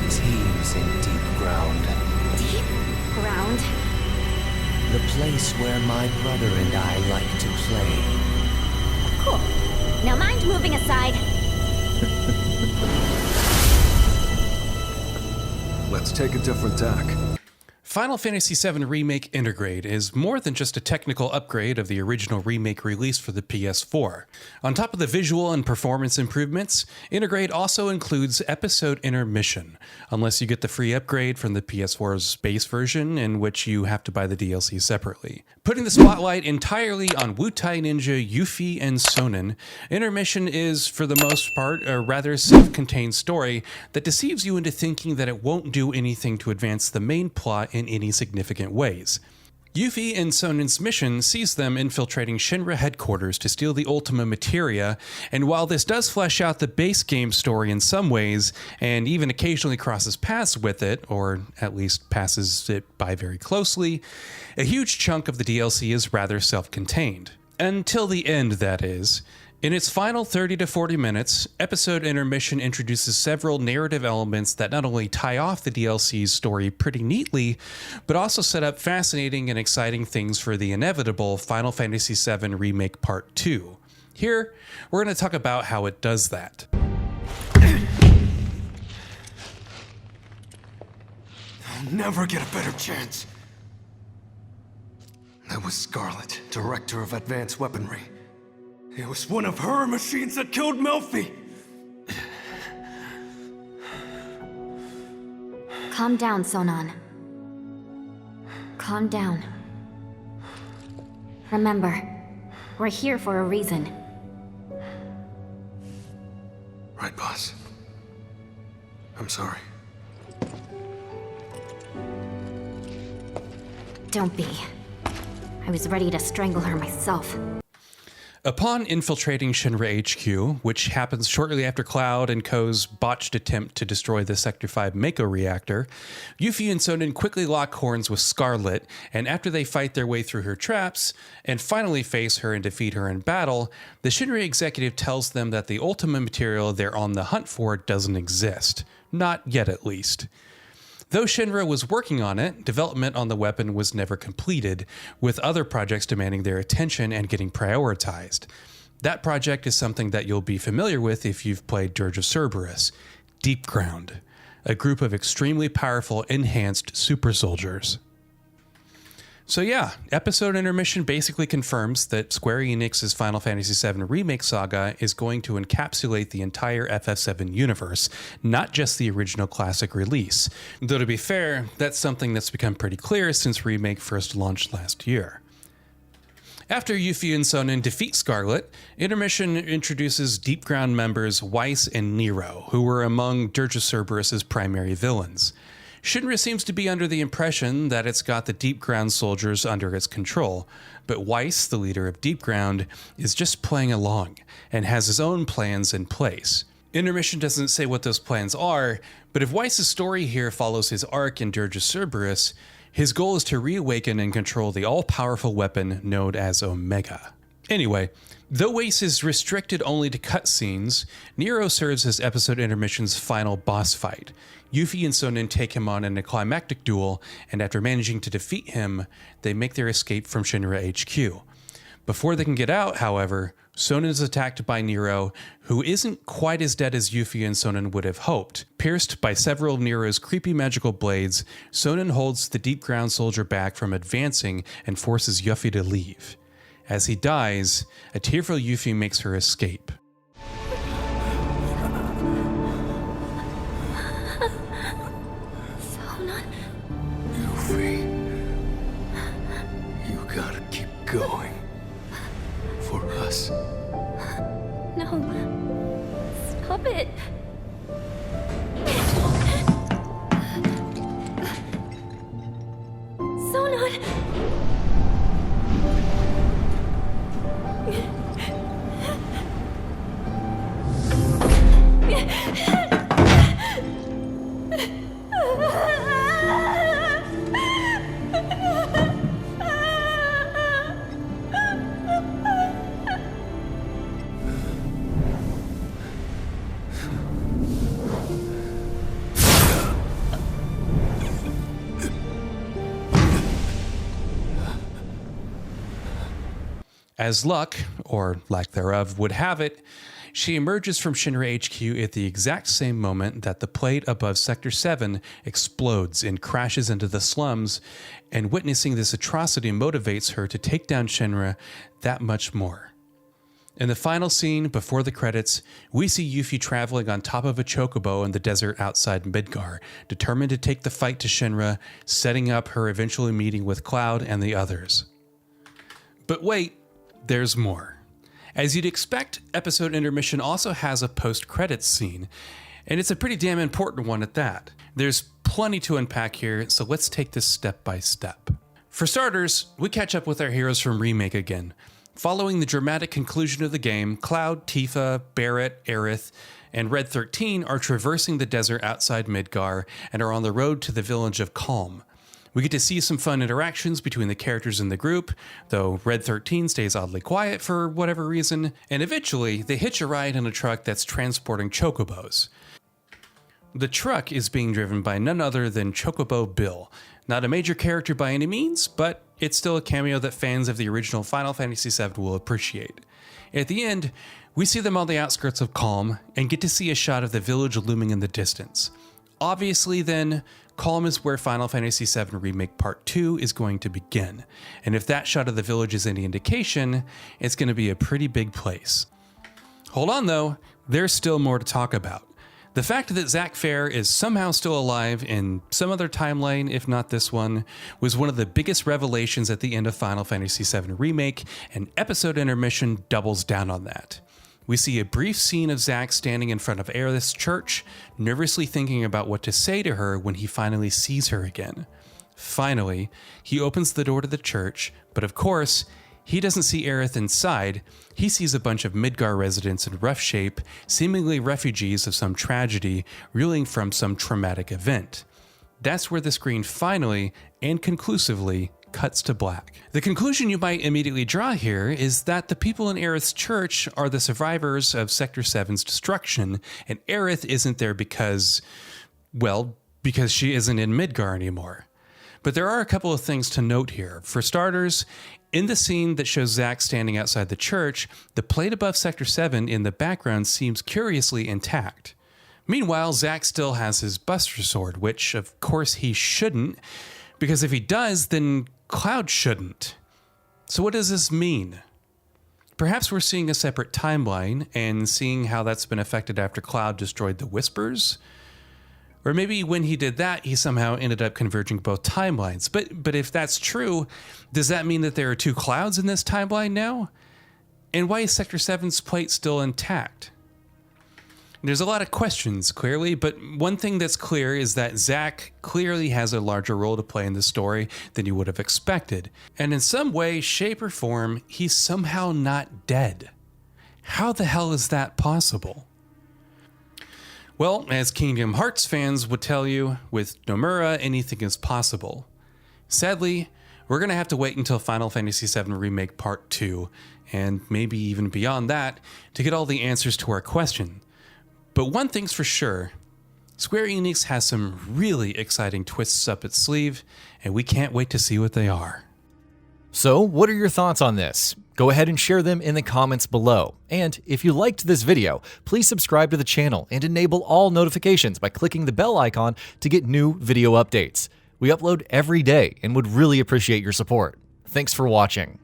Deceives in deep ground. Deep ground? The place where my brother and I like to play. Cool. Now mind moving aside. Let's take a different tack. Final Fantasy VII Remake Intergrade is more than just a technical upgrade of the original remake release for the PS4. On top of the visual and performance improvements, Intergrade also includes episode intermission, unless you get the free upgrade from the PS4's base version, in which you have to buy the DLC separately. Putting the spotlight entirely on Wutai ninja Yuffie and Sonon, Intermission is, for the most part, a rather self-contained story that deceives you into thinking that it won't do anything to advance the main plot in any significant ways. Yuffie and Sonon's mission sees them infiltrating Shinra headquarters to steal the Ultima Materia, and while this does flesh out the base game story in some ways, and even occasionally crosses paths with it, or at least passes it by very closely, a huge chunk of the DLC is rather self-contained. Until the end, that is. In its final 30 to 40 minutes, episode intermission introduces several narrative elements that not only tie off the DLC's story pretty neatly, but also set up fascinating and exciting things for the inevitable Final Fantasy VII Remake Part 2. Here, we're going to talk about how it does that. I'll never get a better chance. That was Scarlet, Director of Advanced Weaponry. It was one of her machines that killed Melfi! Calm down, Sonon. Calm down. Remember, we're here for a reason. Right, boss. I'm sorry. Don't be. I was ready to strangle her myself. Upon infiltrating Shinra HQ, which happens shortly after Cloud and Ko's botched attempt to destroy the Sector 5 Mako reactor, Yuffie and Sonon quickly lock horns with Scarlet, and after they fight their way through her traps, and finally face her and defeat her in battle, the Shinra executive tells them that the Ultima material they're on the hunt for doesn't exist. Not yet, at least. Though Shinra was working on it, development on the weapon was never completed, with other projects demanding their attention and getting prioritized. That project is something that you'll be familiar with if you've played Dirge of Cerberus, Deep Ground, a group of extremely powerful enhanced super soldiers. So yeah, episode intermission basically confirms that Square Enix's Final Fantasy VII Remake saga is going to encapsulate the entire FF7 universe, not just the original classic release. Though to be fair, that's something that's become pretty clear since Remake first launched last year. After Yuffie and Sonon defeat Scarlet, Intermission introduces Deep Ground members Weiss and Nero, who were among Dirge of Cerberus's primary villains. Shinra seems to be under the impression that it's got the Deep Ground soldiers under its control, but Weiss, the leader of Deep Ground, is just playing along and has his own plans in place. Intermission doesn't say what those plans are, but if Weiss's story here follows his arc in Dirge of Cerberus, his goal is to reawaken and control the all-powerful weapon known as Omega. Anyway, though Weiss is restricted only to cutscenes, Nero serves as episode intermission's final boss fight. Yuffie and Sonon take him on in a climactic duel, and after managing to defeat him, they make their escape from Shinra HQ. Before they can get out, however, Sonon is attacked by Nero, who isn't quite as dead as Yuffie and Sonon would have hoped. Pierced by several of Nero's creepy magical blades, Sonon holds the Deep Ground soldier back from advancing and forces Yuffie to leave. As he dies, a tearful Yuffie makes her escape. Sonon? Yuffie, you gotta keep going. For us. No. Stop it. Sonon! As luck, or lack thereof, would have it, she emerges from Shinra HQ at the exact same moment that the plate above Sector 7 explodes and crashes into the slums, and witnessing this atrocity motivates her to take down Shinra that much more. In the final scene, before the credits, we see Yuffie traveling on top of a chocobo in the desert outside Midgar, determined to take the fight to Shinra, setting up her eventual meeting with Cloud and the others. But wait, there's more. As you'd expect, episode Intermission also has a post-credits scene, and it's a pretty damn important one at that. There's plenty to unpack here, so let's take this step by step. For starters, we catch up with our heroes from Remake again. Following the dramatic conclusion of the game, Cloud, Tifa, Barrett, Aerith, and Red 13 are traversing the desert outside Midgar and are on the road to the village of Calm. We get to see some fun interactions between the characters in the group, though Red 13 stays oddly quiet for whatever reason, and eventually they hitch a ride in a truck that's transporting chocobos. The truck is being driven by none other than Chocobo Bill. Not a major character by any means, but it's still a cameo that fans of the original Final Fantasy VII will appreciate. At the end, we see them on the outskirts of Calm and get to see a shot of the village looming in the distance. Obviously then, Calm is where Final Fantasy VII Remake Part 2 is going to begin, and if that shot of the village is any indication, it's going to be a pretty big place. Hold on though, there's still more to talk about. The fact that Zack Fair is somehow still alive in some other timeline, if not this one, was one of the biggest revelations at the end of Final Fantasy VII Remake, and episode Intermission doubles down on that. We see a brief scene of Zack standing in front of Aerith's church, nervously thinking about what to say to her when he finally sees her again. Finally, he opens the door to the church, but of course, he doesn't see Aerith inside. He sees a bunch of Midgar residents in rough shape, seemingly refugees of some tragedy, reeling from some traumatic event. That's where the screen finally and conclusively cuts to black. The conclusion you might immediately draw here is that the people in Aerith's church are the survivors of Sector 7's destruction, and Aerith isn't there because she isn't in Midgar anymore. But there are a couple of things to note here. For starters, in the scene that shows Zack standing outside the church, the plate above Sector 7 in the background seems curiously intact. Meanwhile, Zack still has his Buster Sword, which of course he shouldn't, because if he does, then Cloud shouldn't. So what does this mean? Perhaps we're seeing a separate timeline and seeing how that's been affected after Cloud destroyed the Whispers? Or maybe when he did that, he somehow ended up converging both timelines. But if that's true, does that mean that there are two Clouds in this timeline now? And why is Sector 7's plate still intact? There's a lot of questions, clearly, but one thing that's clear is that Zack clearly has a larger role to play in the story than you would have expected. And in some way, shape, or form, he's somehow not dead. How the hell is that possible? Well, as Kingdom Hearts fans would tell you, with Nomura, anything is possible. Sadly, we're going to have to wait until Final Fantasy VII Remake Part 2, and maybe even beyond that, to get all the answers to our question. But one thing's for sure, Square Enix has some really exciting twists up its sleeve, and we can't wait to see what they are. So, what are your thoughts on this? Go ahead and share them in the comments below. And if you liked this video, please subscribe to the channel and enable all notifications by clicking the bell icon to get new video updates. We upload every day and would really appreciate your support. Thanks for watching.